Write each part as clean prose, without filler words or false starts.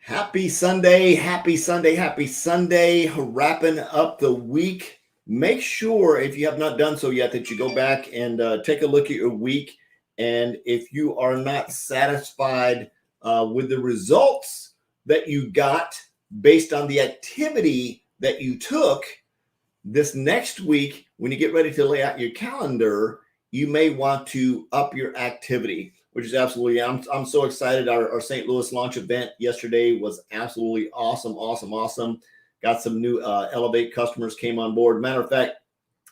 Happy Sunday, happy Sunday, happy Sunday. Wrapping up the week. Make sure, if you have not done so yet, that you go back and take a look at your week. And if you are not satisfied with the results that you got based on the activity that you took, this next week, when you get ready to lay out your calendar, you may want to up your activity, which is absolutely, I'm so excited. Our St. Louis launch event yesterday was absolutely awesome. Got some new Elevate customers came on board. Matter of fact,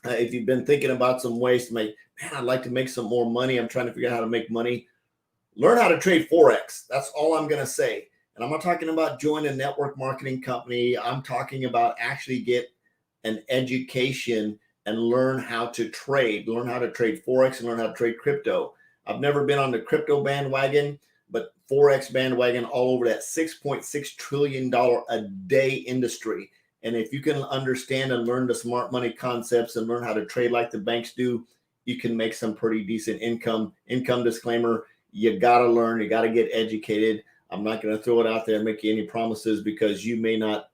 if you've been thinking about some ways to make, man, I'd like to make some more money. I'm trying to figure out how to make money. Learn how to trade Forex. That's all I'm going to say. And I'm not talking about join a network marketing company. I'm talking about actually get an education and learn how to trade Forex and learn how to trade crypto. I've never been on the crypto bandwagon, but Forex bandwagon all over that $6.6 trillion a day industry. And if you can understand and learn the smart money concepts and learn how to trade like the banks do, you can make some pretty decent income. Income disclaimer, you got to learn, you got to get educated. I'm not going to throw it out there and make you any promises because you may not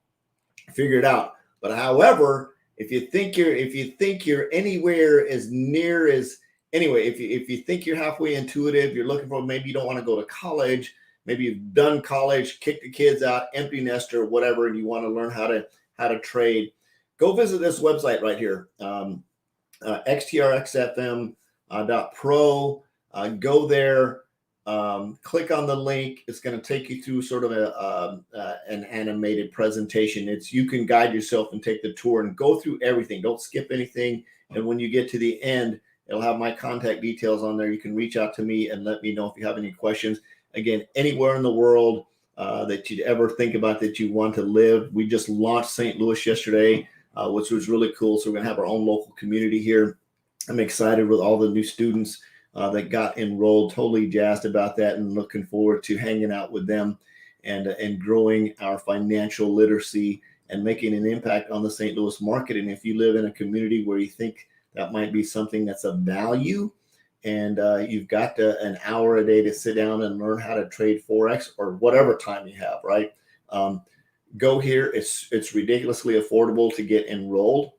figure it out. But however, if you think you're anywhere as near as anyway, if you think you're halfway intuitive, you're looking for, maybe you don't want to go to college, maybe you've done college, kicked the kids out, empty nester, whatever, and you want to learn how to trade, go visit this website right here, xtrxfm.pro. Go there. Click on the link. It's going to take you through sort of an animated presentation. You can guide yourself and take the tour and go through everything. Don't skip anything. And when you get to the end, it'll have my contact details on there. You can reach out to me and let me know if you have any questions. Again, anywhere in the world that you'd ever think about that you want to live. We just launched St. Louis yesterday, which was really cool. So we're going to have our own local community here. I'm excited with all the new students that got enrolled, totally jazzed about that and looking forward to hanging out with them and growing our financial literacy and making an impact on the St. Louis market. And if you live in a community where you think that might be something that's of value and you've got an hour a day to sit down and learn how to trade Forex or whatever time you have, right? Go here. It's ridiculously affordable to get enrolled.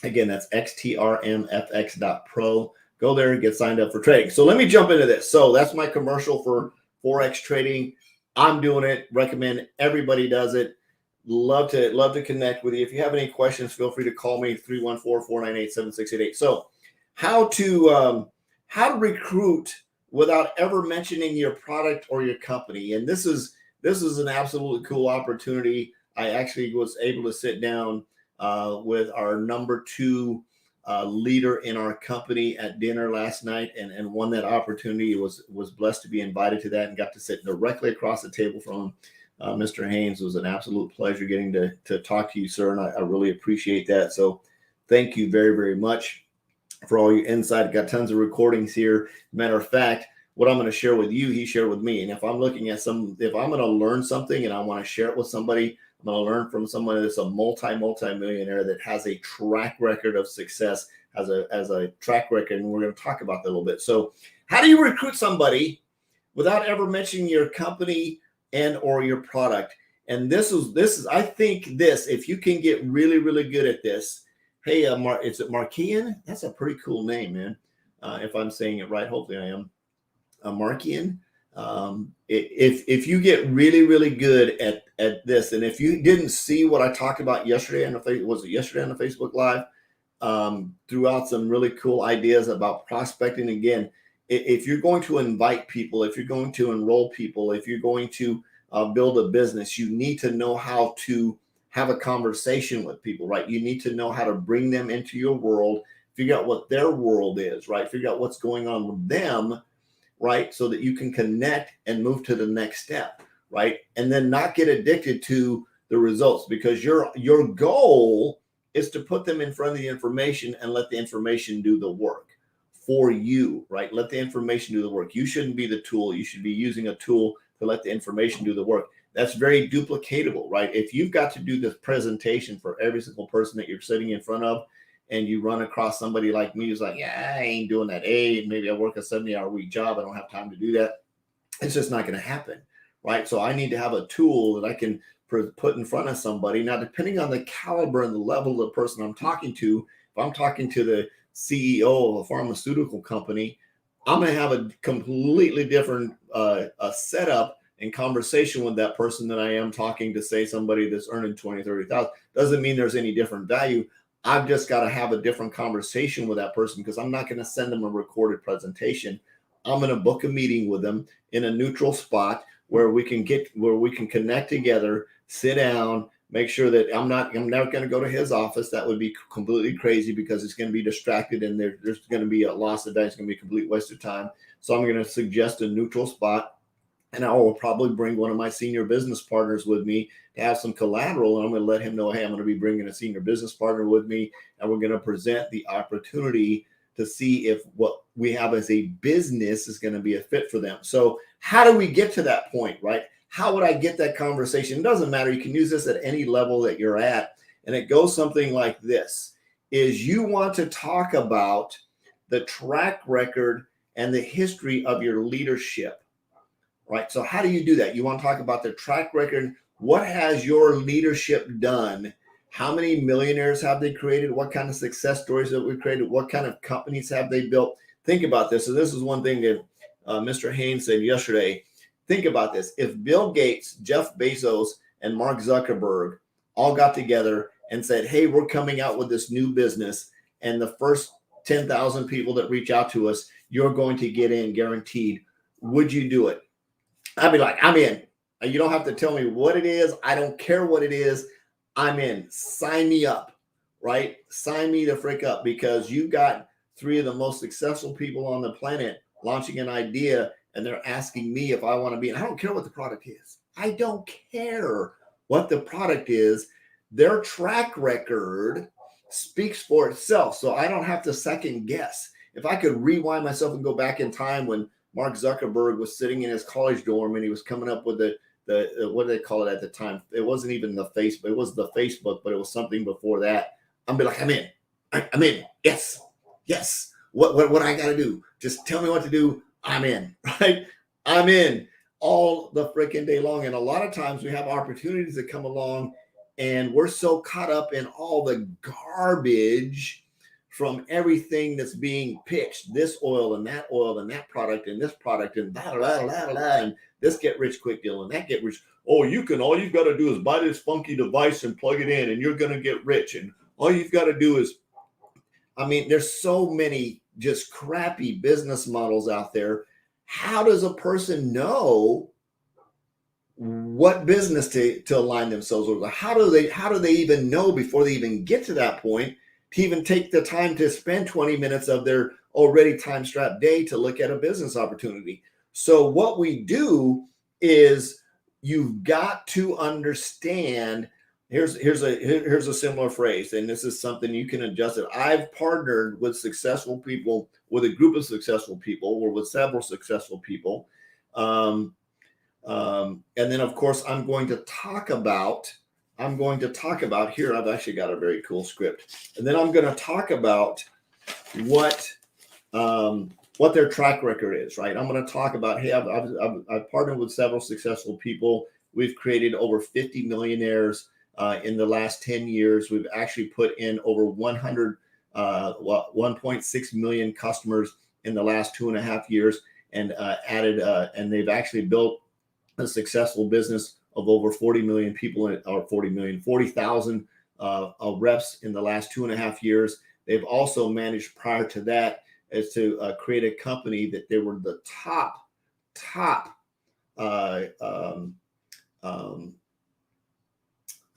Again, that's xtrmfx.pro. Go there and get signed up for trading. So let me jump into this. So that's my commercial for Forex trading. I'm doing it. Recommend everybody does it. Love to connect with you. If you have any questions, feel free to call me 314-498-7688. So how to recruit without ever mentioning your product or your company. And this is an absolutely cool opportunity. I actually was able to sit down with our number 2 leader in our company at dinner last night and won that opportunity. Was blessed to be invited to that and got to sit directly across the table from him. Mr. Haynes. It was an absolute pleasure getting to talk to you, sir, and I really appreciate that. So thank you very, very much for all your insight. Got tons of recordings here. Matter of fact, what I'm going to share with you, he shared with me. And if I'm looking at if I'm going to learn something and I want to share it with somebody, I'm going to learn from someone that's a multi-millionaire that has a track record of success, as a track record. And we're going to talk about that a little bit. So how do you recruit somebody without ever mentioning your company and or your product? And this is I think this, if you can get really, really good at this. Hey, is it Markian? That's a pretty cool name, man. If I'm saying it right, hopefully I am. Markian. If you get really, really good at this, and if you didn't see what I talked about yesterday on the Facebook Live, threw out some really cool ideas about prospecting. Again, if you're going to invite people, if you're going to enroll people, if you're going to build a business, you need to know how to have a conversation with people, right? You need to know how to bring them into your world, figure out what their world is, right? Figure out what's going on with them, right? So that you can connect and move to the next step, right? And then not get addicted to the results, because your goal is to put them in front of the information and let the information do the work for you, right? Let the information do the work. You shouldn't be the tool. You should be using a tool to let the information do the work. That's very duplicatable, right? If you've got to do this presentation for every single person that you're sitting in front of, and you run across somebody like me who's like, yeah, I ain't doing that. Maybe I work a 70-hour week job. I don't have time to do that. It's just not going to happen, right? So I need to have a tool that I can put in front of somebody. Now, depending on the caliber and the level of the person I'm talking to, if I'm talking to the CEO of a pharmaceutical company, I'm going to have a completely different setup and conversation with that person than I am talking to, say, somebody that's earning 20, 30,000. Doesn't mean there's any different value. I've just got to have a different conversation with that person, because I'm not going to send them a recorded presentation. I'm going to book a meeting with them in a neutral spot where we can connect together, sit down, make sure that I'm never going to go to his office. That would be completely crazy, because it's going to be distracted, and there's going to be a loss of time. It's going to be a complete waste of time. So I'm going to suggest a neutral spot, and I will probably bring one of my senior business partners with me to have some collateral. And I'm going to let him know, hey, I'm going to be bringing a senior business partner with me, and we're going to present the opportunity to see if what we have as a business is going to be a fit for them. So how do we get to that point, right? How would I get that conversation? It doesn't matter. You can use this at any level that you're at. And it goes something like this: is you want to talk about the track record and the history of your leadership, right? So how do you do that? You want to talk about the track record. What has your leadership done? How many millionaires have they created? What kind of success stories have we created? What kind of companies have they built? Think about this. So this is one thing that Mr. Haynes said yesterday. Think about this. If Bill Gates, Jeff Bezos, and Mark Zuckerberg all got together and said, hey, we're coming out with this new business, and the first 10,000 people that reach out to us, you're going to get in guaranteed, would you do it? I'd be like, I'm in. You don't have to tell me what it is. I don't care what it is. I'm in. Sign me up, right? Sign me the frick up, because you've got three of the most successful people on the planet launching an idea, and they're asking me if I want to be in. I don't care what the product is. I don't care what the product is. Their track record speaks for itself. So I don't have to second guess. If I could rewind myself and go back in time when Mark Zuckerberg was sitting in his college dorm and he was coming up with the what do they call it at the time? It wasn't even the Facebook. It was the Facebook, but it was something before that. I'm be like, I'm in. I'm in. Yes. What I got to do? Just tell me what to do. I'm in. Right? I'm in all the freaking day long. And a lot of times we have opportunities that come along, and we're so caught up in all the garbage from everything that's being pitched, this oil and that product and this product and blah, blah, blah, blah, and this get rich quick deal and that get rich. Oh, all you've got to do is buy this funky device and plug it in and you're going to get rich. And all you've got to do is, there's so many just crappy business models out there. How does a person know what business to align themselves with? How do they even know before they even get to that point to even take the time to spend 20 minutes of their already time-strapped day to look at a business opportunity? So what we do is you've got to understand. Here's a similar phrase, and this is something you can adjust it. I've partnered with successful people, with a group of successful people, or with several successful people. And then, of course, I'm going to talk about here. I've actually got a very cool script, and then I'm going to talk about what their track record is. Right? I'm going to talk about, hey, I've partnered with several successful people. We've created over 50 millionaires in the last 10 years. We've actually put in over 1.6 million customers in the last 2.5 years, and and they've actually built a successful business of over 40 million people, or 40,000 reps in the last 2.5 years. They've also managed prior to that is to create a company that they were the top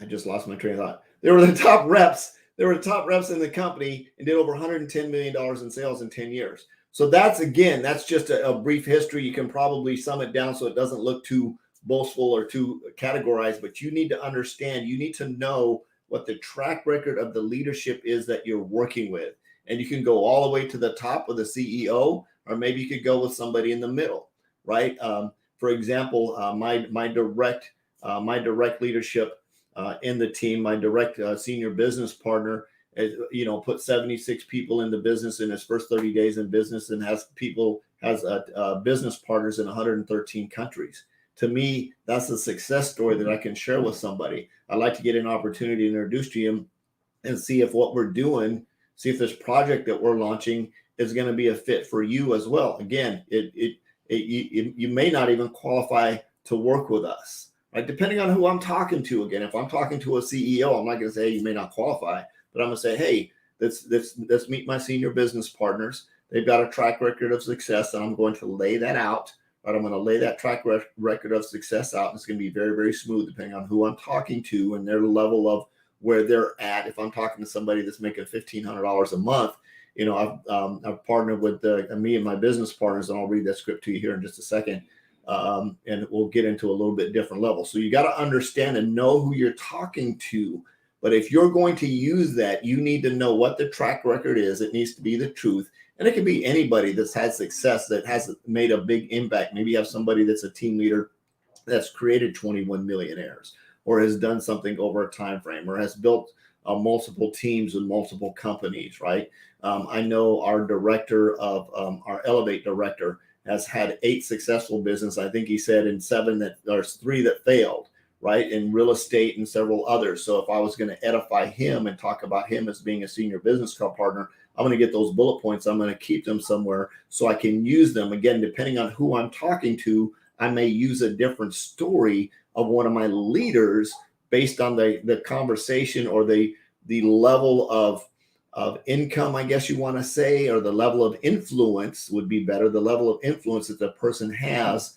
I just lost my train of thought. They were the top reps. They were the top reps in the company and did over $110 million in sales in 10 years. So that's just a brief history. You can probably sum it down so it doesn't look too boastful or too categorized, but you need to understand, you need to know what the track record of the leadership is that you're working with. And you can go all the way to the top with the CEO, or maybe you could go with somebody in the middle, right? For example, my direct leadership in the team, my direct senior business partner, put 76 people in the business in his first 30 days in business, and has business partners in 113 countries. To me, that's a success story that I can share with somebody. I'd like to get an opportunity to introduce to you and see if what we're doing, see if this project that we're launching is going to be a fit for you as well. Again, you may not even qualify to work with us, right? Depending on who I'm talking to. Again, if I'm talking to a CEO, I'm not going to say, hey, you may not qualify, but I'm going to say, hey, let's meet my senior business partners. They've got a track record of success, and I'm going to lay that out. Right? I'm going to lay that track record of success out. And it's going to be very, very smooth depending on who I'm talking to and their level of where they're at. If I'm talking to somebody that's making $1,500 a month, I've partnered with me and my business partners, and I'll read that script to you here in just a second. And we'll get into a little bit different level. So you got to understand and know who you're talking to. But if you're going to use that, you need to know what the track record is. It needs to be the truth. And it can be anybody that's had success, that has made a big impact. Maybe you have somebody that's a team leader that's created 21 millionaires, or has done something over a time frame, or has built multiple teams with multiple companies, right? I know our director of our Elevate director has had 8 successful business. I think he said in 7 that there's 3 that failed, right? In real estate and several others. So if I was going to edify him and talk about him as being a senior business partner, I'm going to get those bullet points. I'm going to keep them somewhere so I can use them. Again, depending on who I'm talking to, I may use a different story of one of my leaders based on the conversation or the level of income, I guess you want to say, or the level of influence would be better. The level of influence that the person has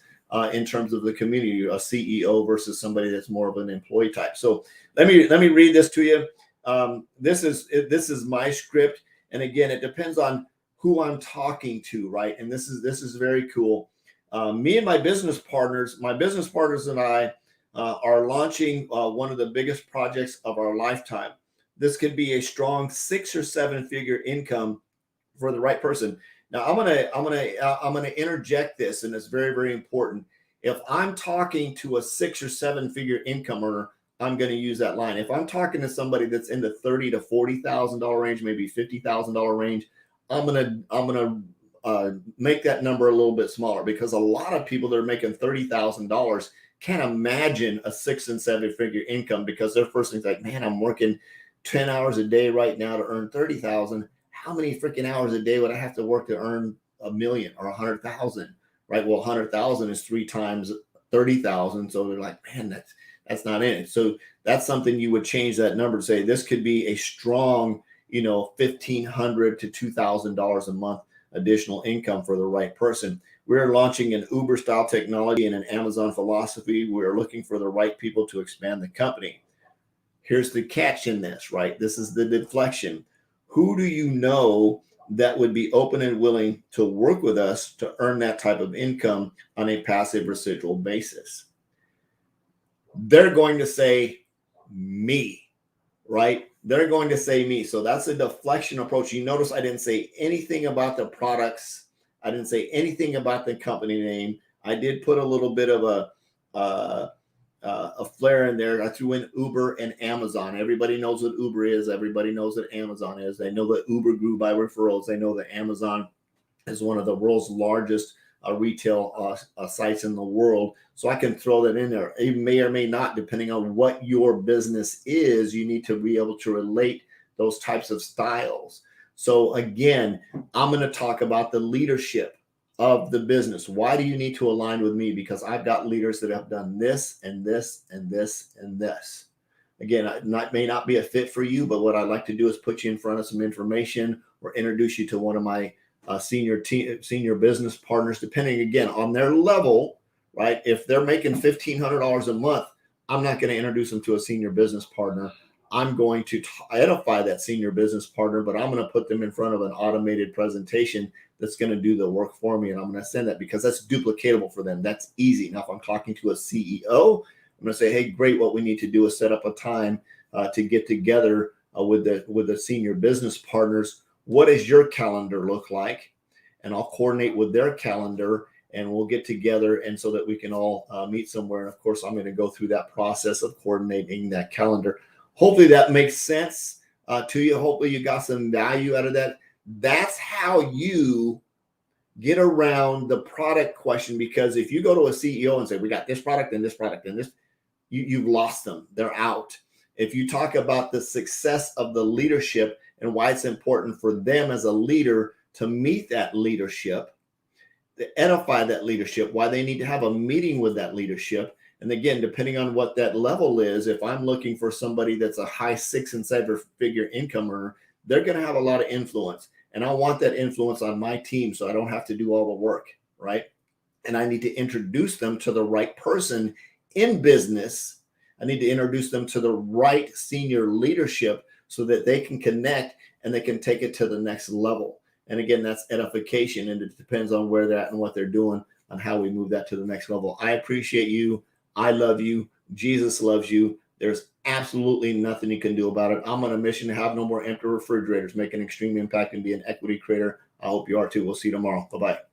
in terms of the community, a CEO versus somebody that's more of an employee type. So let me read this to you. This is my script, and again, it depends on who I'm talking to, right? And this is very cool. Me and my business partners and I are launching one of the biggest projects of our lifetime. This could be a strong 6 or 7 figure income for the right person. Now, I'm gonna interject this, and it's very, very important. If I'm talking to a 6 or 7 figure income earner, I'm going to use that line. If I'm talking to somebody that's in the $30,000 to $40,000 range, maybe $50,000 range, I'm gonna make that number a little bit smaller, because a lot of people that are making $30,000 can't imagine a 6 and 7 figure income, because their first thing's like, man, I'm working 10 hours a day right now to earn 30,000. How many freaking hours a day would I have to work to earn $1 million or 100,000? Right? Well, 100,000 is 3 times 30,000. So they're like, man, that's not in it. So that's something you would change that number to say this could be a strong, $1,500 to $2,000 a month additional income for the right person. We're launching an Uber style technology and an Amazon philosophy. We're looking for the right people to expand the company. Here's the catch in this, right? This is the deflection. Who do you know that would be open and willing to work with us to earn that type of income on a passive residual basis? They're going to say me, right? They're going to say me. So that's a deflection approach. You notice I didn't say anything about the products. I didn't say anything about the company name. I did put a little bit of a flair in there. I threw in Uber and Amazon. Everybody knows what Uber is. Everybody knows what Amazon is. They know that Uber grew by referrals. They know that Amazon is one of the world's largest retail sites in the world. So I can throw that in there. It may or may not, depending on what your business is. You need to be able to relate those types of styles. So again, I'm going to talk about the leadership of the business. Why do you need to align with me? Because I've got leaders that have done this and this and this and this. Again, may not be a fit for you, but what I'd like to do is put you in front of some information or introduce you to one of my senior business partners, depending again on their level, right? If they're making $1,500 a month, I'm not going to introduce them to a senior business partner. I'm going to edify that senior business partner, but I'm going to put them in front of an automated presentation that's going to do the work for me. And I'm going to send that because that's duplicatable for them. That's easy. Now, if I'm talking to a CEO, I'm going to say, hey, great. What we need to do is set up a time to get together with the senior business partners. What does your calendar look like? And I'll coordinate with their calendar, and we'll get together, and so that we can all meet somewhere. And of course, I'm going to go through that process of coordinating that calendar. Hopefully that makes sense to you. Hopefully you got some value out of that. That's how you Get around the product question, because if you go to a CEO and say, we got this product and this product and this, you've lost them. They're out. If you talk about the success of the leadership and why it's important for them as a leader to meet that leadership, to edify that leadership, why they need to have a meeting with that leadership. And again, depending on what that level is, if I'm looking for somebody that's a high 6 and 7 figure income earner, they're going to have a lot of influence. And I want that influence on my team so I don't have to do all the work, right? And I need to introduce them to the right person in business. I need to introduce them to the right senior leadership so that they can connect and they can take it to the next level. And again, that's edification, and it depends on where they're at and what they're doing on how we move that to the next level. I appreciate you. I love you. Jesus loves you. There's absolutely nothing you can do about it. I'm on a mission to have no more empty refrigerators, make an extreme impact and be an equity creator. I hope you are too. We'll see you tomorrow. Bye-bye.